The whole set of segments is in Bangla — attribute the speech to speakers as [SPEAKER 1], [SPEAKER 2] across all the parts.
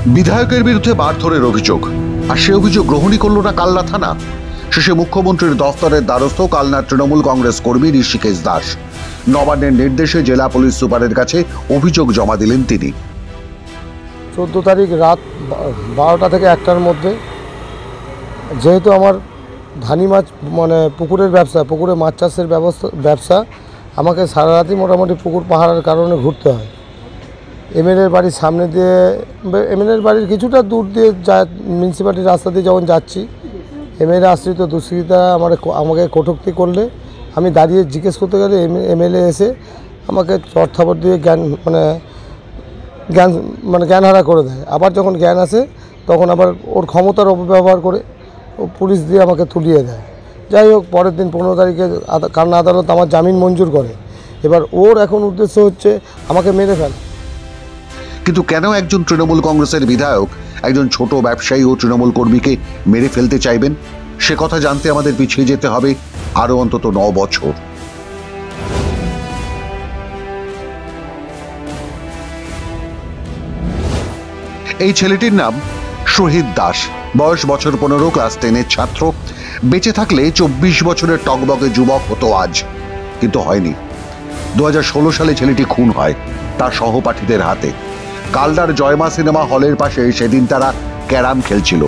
[SPEAKER 1] বিধায়কের বিরুদ্ধে মারধরের অভিযোগ, আর সে অভিযোগ গ্রহণই করল না কালনা থানা। শেষে মুখ্যমন্ত্রীর দফতরের দ্বারস্থ কালনার তৃণমূল কংগ্রেস কর্মী ঋষিকেশ দাস। নবান্নের নির্দেশে জেলা পুলিশ সুপারের কাছে অভিযোগ জমা দিলেন তিনি।
[SPEAKER 2] 14 তারিখ রাত 12টা থেকে 1টার মধ্যে, যেহেতু আমার ধানি মাছ মানে পুকুরের ব্যবসা, পুকুরে মাছ চাষের ব্যবসা, আমাকে সারা রাতই মোটামুটি পুকুর পাহাড়ের কারণে ঘুরতে হয়। এমএলএর বাড়ির সামনে দিয়ে, এমএলএর বাড়ির কিছুটা দূর দিয়ে মিউনিসিপ্যালিটির রাস্তা দিয়ে যখন যাচ্ছি, এমএলএ আশ্রিত দুষ্কৃতীরা আমাকে কটূক্তি করলে আমি দাঁড়িয়ে জিজ্ঞেস করতে গেলে এমএলএ এসে আমাকে চড়থাপড় দিয়ে জ্ঞানহারা করে দেয়। আবার যখন জ্ঞান আসে তখন আবার ওর ক্ষমতার অপব্যবহার করে ও পুলিশ দিয়ে আমাকে তুলিয়ে দেয়। যাই হোক, পরের দিন 15 তারিখে কালনা আদালত আমার জামিন মঞ্জুর করে। এবার ওর এখন উদ্দেশ্য হচ্ছে আমাকে মেরে ফেলা।
[SPEAKER 1] কিন্তু কেন একজন তৃণমূল কংগ্রেসের বিধায়ক একজন ছোট ব্যবসায়ী ও তৃণমূল কর্মীকে মেরে ফেলতে চাইবেন, সে কথা জানতে আমাদের পিছিয়ে যেতে হবে আরো অন্তত 9 বছর। এই ছেলেটির নাম শহীদ দাস, বয়স বছর 15, ক্লাস 10-এর ছাত্র। বেঁচে থাকলে 24 বছরের টকবকে যুবক হতো আজ, কিন্তু হয়নি। 2016 সালে ছেলেটি খুন হয় তার সহপাঠীদের হাতে। কালনার জয়মা সিনেমা হলের পাশে সেদিন তারা ক্যারাম খেলছিল।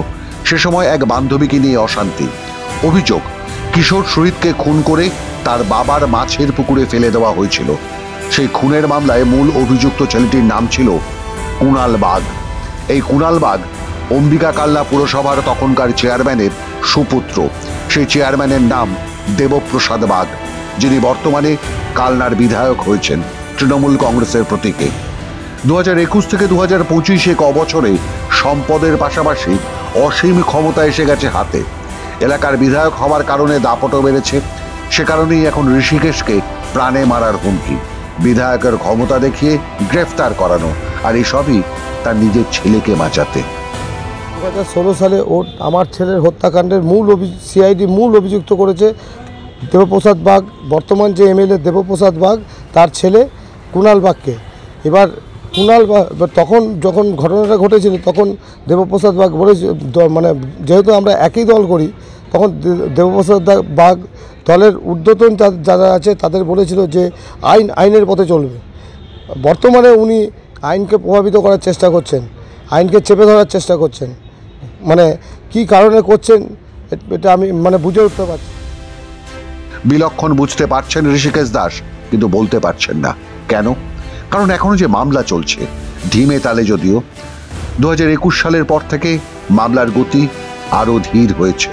[SPEAKER 1] সে সময় এক বান্ধবীকে নিয়ে অশান্তি। অভিযোগ, কিশোর শহীদকে খুন করে তার বাবার মাছের পুকুরে ফেলে দেওয়া হয়েছিল। সেই খুনের মামলায় মূল অভিযুক্ত ছেলেটির নাম ছিল কুণাল বাগ। এই কুণাল বাগ অম্বিকা কালনা পুরসভার তখনকার চেয়ারম্যানের সুপুত্র। সেই চেয়ারম্যানের নাম দেবপ্রসাদ বাগ, যিনি বর্তমানে কালনার বিধায়ক হয়েছেন তৃণমূল কংগ্রেসের প্রতীকে। 2021 থেকে 2025 এক বছরে সম্পদের পাশাপাশি অসীম ক্ষমতা এসে গেছে হাতে। এলাকার বিধায়ক হওয়ার কারণে দাপটও বেড়েছে। সে কারণেই এখন ঋষিকেশকে প্রাণে মারার হুমকি, বিধায়কের ক্ষমতা দেখিয়ে গ্রেফতার করানো, আর এসবই তার নিজের ছেলেকে বাঁচাতে।
[SPEAKER 2] 2016 সালে আমার ছেলের হত্যাকাণ্ডের সিআইডি মূল অভিযুক্ত করেছে দেবপ্রসাদ বাগ, বর্তমান যে এমএলএ দেবপ্রসাদ বাগ, তার ছেলে কুণাল বাগকে। এবার কুণাল তখন যখন ঘটনাটা ঘটেছিল তখন দেবপ্রসাদ বাগ বলে, মানে যেহেতু আমরা একই দল করি, তখন দেবপ্রসাদ বাগ দলের ঊর্ধ্বতন যারা আছে তাদের বলেছিল যে আইনের পথে চলবে। বর্তমানে উনি আইনকে প্রভাবিত করার চেষ্টা করছেন, আইনকে চেপে ধরার চেষ্টা করছেন। মানে কি কারণে করছেন এটা আমি বুঝে উঠতে পারছি।
[SPEAKER 1] বিলক্ষণ বুঝতে পারছেন ঋষিকেশ দাস, কিন্তু বলতে পারছেন না কেন। কারণ এখনো যে মামলা চলছে, ধিমে তালে যদিও। 2021 সালের পর থেকে মামলার গতি আরো ধীর হয়েছে।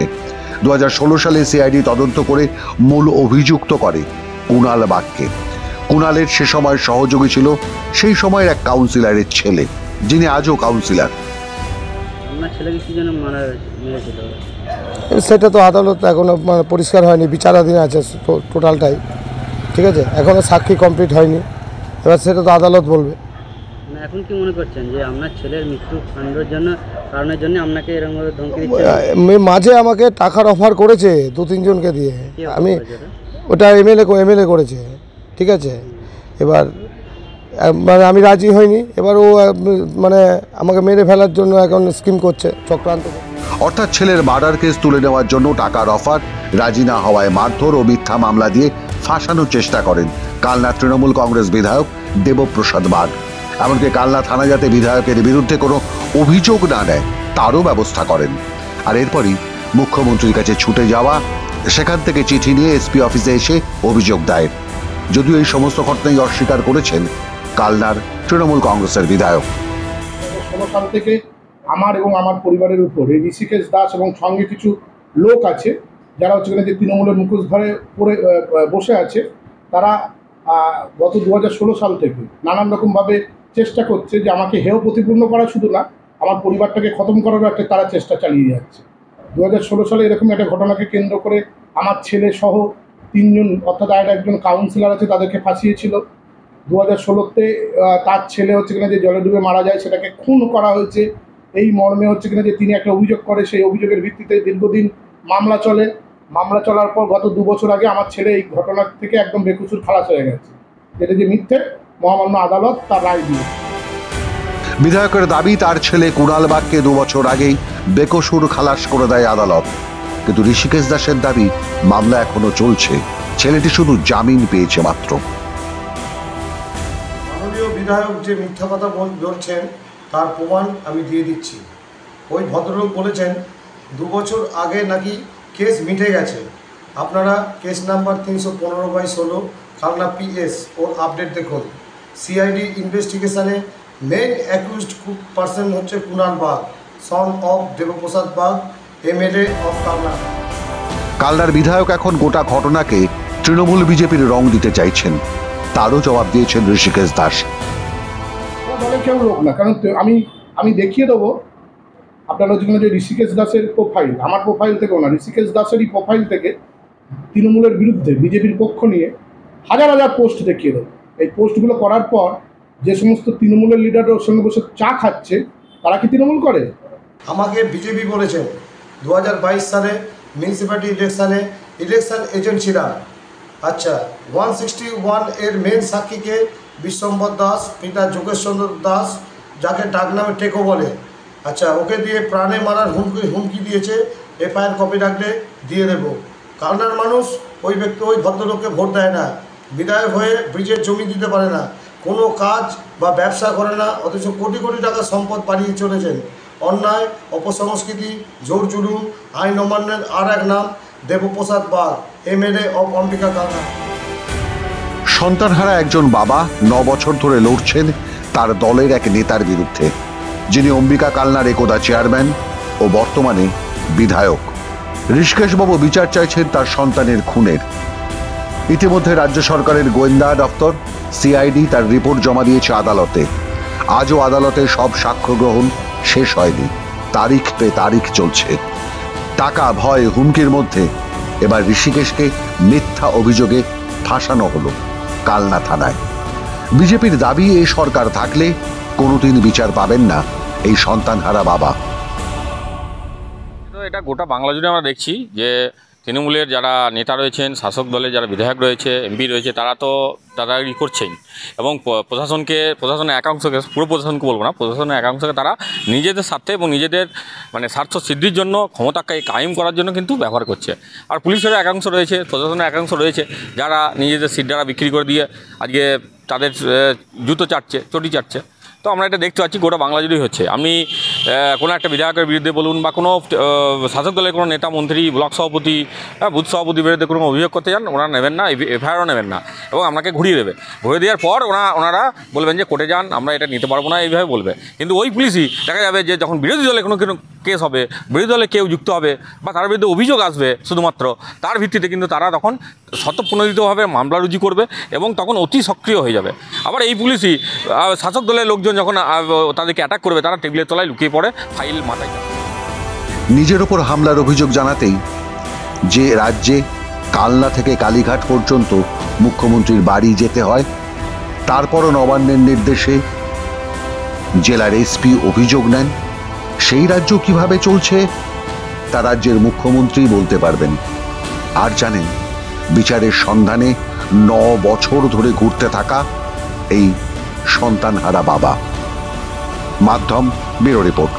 [SPEAKER 1] 2016 সালে সিআইডি তদন্ত করে মূল অভিযুক্ত করে কুণাল বাগকে। কুণালের সে সময় সহযোগী ছিল সেই সময়ের এক কাউন্সিলরের ছেলে, যিনি আজও কাউন্সিলর।
[SPEAKER 2] সেটা তো আদালত এখনো পরিষ্কার হয়নি, বিচারাধীন আছে টোটালটাই, ঠিক আছে। এখনো সাক্ষী কমপ্লিট হয়নি, এবার সেটা তো আদালত বলবে।
[SPEAKER 3] এখন কি মনে করছেন যে আপনার ছেলের মৃত্যু কারণের জন্য আপনাকে এরকম ভাবে ধমকি দিচ্ছে?
[SPEAKER 2] মাঝে আমাকে টাকার অফার করেছে 2-3 জনকে দিয়ে, আমি ওটা এমএলএ করেছে, ঠিক আছে। এবার আমি রাজি হইনি। এবার ও আমাকে মেরে ফেলার জন্য এখন স্কিম করছে, চক্রান্ত।
[SPEAKER 1] অর্থাৎ ছেলের মার্ডার কেস তুলে নেওয়ার জন্য টাকার অফার, রাজি না হওয়ায় মারধর ও মিথ্যা মামলা দিয়ে ফাঁসানোর চেষ্টা করেন কালনা তৃণমূল কংগ্রেস বিধায়ক দেবপ্রসাদ বাগ। এমনকি কালনা থানা যাতে বিধায়কের বিরুদ্ধে কোনো অভিযোগ না নেয় তারও ব্যবস্থা করেন। আর এরপরই মুখ্যমন্ত্রীর কাছে ছুটে যাওয়া, সেখান থেকে চিঠি নিয়ে এসপি অফিসে এসে অভিযোগ দায়ের। যদিও এই সমস্ত ঘটনাই অস্বীকার করেছেন কালনার তৃণমূল কংগ্রেসের বিধায়ক।
[SPEAKER 4] 16 সাল থেকে আমার এবং আমার পরিবারের উপর এই ঋষিকেশ দাস এবং সঙ্গে কিছু লোক আছে যারা হচ্ছে যে তৃণমূলের মুখোশ ধরে পড়ে বসে আছে, তারা গত 2016 সাল থেকে নানান রকমভাবে চেষ্টা করছে যে আমাকে হেয় প্রতিপূর্ণ করা, শুধু না আমার পরিবারটাকে খতম করারও একটা তারা চেষ্টা চালিয়ে যাচ্ছে। 2016 সালে এরকম একটা ঘটনাকে কেন্দ্র করে আমার ছেলে সহ 3 জন, অর্থাৎ আর একজন কাউন্সিলর আছে, তাদেরকে ফাঁসিয়েছিল। 2016-তে তার ছেলে হচ্ছে কিনা যে জলে ডুবে মারা যায়, সেটাকে খুন করা হয়েছে এই মর্মে হচ্ছে কিনা যে তিনি একটা অভিযোগ করে, সেই অভিযোগের ভিত্তিতে দীর্ঘদিন মামলা চলে। মামলা চলার পর গত 2 বছর আগে আমার ছেলে এই ঘটনা থেকে একদম বেকসুর খালাস হয়ে গেছে, যেটা যে মিথ্যে মহামান্য আদালত তার রায় দিয়েছে।
[SPEAKER 1] বিধায়কের দাবি তার ছেলে কুণাল বাগকে 2 বছর আগেই বেকসুর খালাস করে দেয় আদালত। কিন্তু ঋষিকেশ দাসের দাবি মামলা এখনো চলছে, ছেলেটি শুধু জামিন পেয়েছে মাত্র।
[SPEAKER 2] মাননীয় বিধায়ক যে মিথ্যা কথা বলছেন তার প্রমাণ আমি দিয়ে দিচ্ছি। ওই ভদ্রলোক বলেছেন 2 বছর আগে নাকি কেস মিটে গেছে। আপনারা কেস নাম্বার 315/16 কালনা PS ওর আপডেট দেখুন। সিআইডি ইনভেস্টিগেশনে মেইন অ্যাকিউজড পার্সন হচ্ছে Kunal Bag, son of Debprasad Bag, MLA of Kalna.
[SPEAKER 1] কালনার বিধায়ক এখন গোটা ঘটনাকে তৃণমূল বিজেপির রং দিতে চাইছেন, তারও জবাব দিয়েছেন ঋষিকেশ দাস।
[SPEAKER 4] দলের কেউ লোক না, কারণ আমি দেখিয়ে দেবো আপনারা যেখানে যে ঋষিকেশ দাসের প্রোফাইল, আমার প্রোফাইল থেকেও না, ঋষিকেশ দাসেরই প্রোফাইল থেকে তৃণমূলের বিরুদ্ধে বিজেপির পক্ষ নিয়ে হাজার হাজার পোস্ট দেখিয়ে দেবো। এই পোস্টগুলো করার পর যে সমস্ত তৃণমূলের লিডারের সঙ্গে বসে চা খাচ্ছে তারা কি তৃণমূল করে?
[SPEAKER 2] আমাকে বিজেপি বলেছেন 2022 সালে মিউনিসিপ্যালিটি ইলেকশন এজেন্ট ছিলাম। আচ্ছা, 161 এর মেন সাক্ষীকে বিশ্বম্বর দাস, পিতা যোগেশ চন্দ্র দাস, যাকে ডাকনামে টেকো বলে, আচ্ছা ওকে দিয়ে প্রাণে মারার হুমকি দিয়েছে। FIR কপি রাখলে দিয়ে দেব। কালনার মানুষ ওই ভদ্রলোককে ভোট দেয় না, বিধায়ক হয়ে ব্রিজের জমি দিতে পারে না, কোনো কাজ বা ব্যবসা করে না, অথচ কোটি কোটি টাকা সম্পদ বাড়িয়ে চলেছেন। অন্যায়, অপসংস্কৃতি, জোর জুলুম, আইন অমান্যের আর এক নাম দেবপ্রসাদ বাগ, MLA অফ অম্বিকা কালনা।
[SPEAKER 1] সন্তানহারা একজন বাবা 9 বছর ধরে লড়ছেন তার দলের এক নেতার বিরুদ্ধে, যিনি অম্বিকা কালনার একদা চেয়ারম্যান ও বর্তমানে বিধায়ক। ঋষিকেশবাবু বিচার চাইছেন তার সন্তানের খুনের। ইতিমধ্যে রাজ্য সরকারের গোয়েন্দা দপ্তর সিআইডি তার রিপোর্ট জমা দিয়েছে আদালতে। আজও আদালতে সব সাক্ষ্য গ্রহণ শেষ হয়নি, তারিখ পে তারিখ চলছে। টাকা, ভয়, হুমকির মধ্যে এবার ঋষিকেশকে মিথ্যা অভিযোগে ফাঁসানো হলো কালনা থানায়। বিজেপির দাবি এই সরকার থাকলে কোনোদিন বিচার পাবেন না এই সন্তানহারা বাবা।
[SPEAKER 5] এটা গোটা বাংলা জুড়ে আমরা দেখছি যে তৃণমূলের যারা নেতা রয়েছেন, শাসক দলের যারা বিধায়ক রয়েছে, MP রয়েছে, তারা তো দাদাগিরি করছেন এবং প্রশাসনের একাংশকে, পুরো প্রশাসনকে বলবো না, প্রশাসনের একাংশকে তারা নিজেদের স্বার্থে এবং নিজেদের স্বার্থ সিদ্ধির জন্য, ক্ষমতাকে কায়েম করার জন্য কিন্তু ব্যবহার করছে। আর পুলিশেরও একাংশ রয়েছে, প্রশাসনের একাংশ রয়েছে যারা নিজেদের সিটডারা বিক্রি করে দিয়ে আজকে তাদের জুতো চাটছে, চটি চাটছে। তো আমরা এটা দেখতে পাচ্ছি গোটা বাংলা জুড়েই হচ্ছে। আপনি কোনো একটা বিধায়কের বিরুদ্ধে বলুন বা কোনো শাসক দলের কোনো নেতা, মন্ত্রী, ব্লক সভাপতি, বুথ সভাপতির বিরুদ্ধে কোনো অভিযোগ করতে যান, ওনারা নেবেন না, FIRও নেবেন না এবং আপনাকে ঘুরিয়ে দেবে। ঘুরিয়ে দেওয়ার পর ওনারা বলবেন যে কোর্টে যান, আমরা এটা নিতে পারবো না, এইভাবে বলবে। কিন্তু ওই পুলিশই দেখা যাবে যে যখন বিরোধী দলে কোনো কেস হবে, বিরোধী দলে কেউ যুক্ত হবে বা তার বিরুদ্ধে অভিযোগ আসবে, শুধুমাত্র তার ভিত্তিতে কিন্তু তারা তখন স্বতঃপ্রণোদিতভাবে মামলা রুজু করবে এবং তখন অতি সক্রিয় হয়ে যাবে। আবার এই পুলিশই শাসক দলের লোকজন যখন তাদেরকে অ্যাটাক করবে, তারা টেবিলের তলায় লুকিয়ে পড়ে, ফাইল মাথায় যাবে।
[SPEAKER 1] নিজের ওপর হামলার অভিযোগ জানাতেই যে রাজ্যে কালনা থেকে কালীঘাট পর্যন্ত মুখ্যমন্ত্রীর বাড়ি যেতে হয়, তারপরও নবান্নের নির্দেশে জেলার SP অভিযোগ নেন, সেই রাজ্য কিভাবে চলছে তা রাজ্যের মুখ্যমন্ত্রী বলতে পারবেন। আর জানেন বিচারের সন্ধানে 9 বছর ধরে ঘুরতে থাকা এই সন্তানহারা বাবা। মাধ্যম ব্যুরো রিপোর্ট।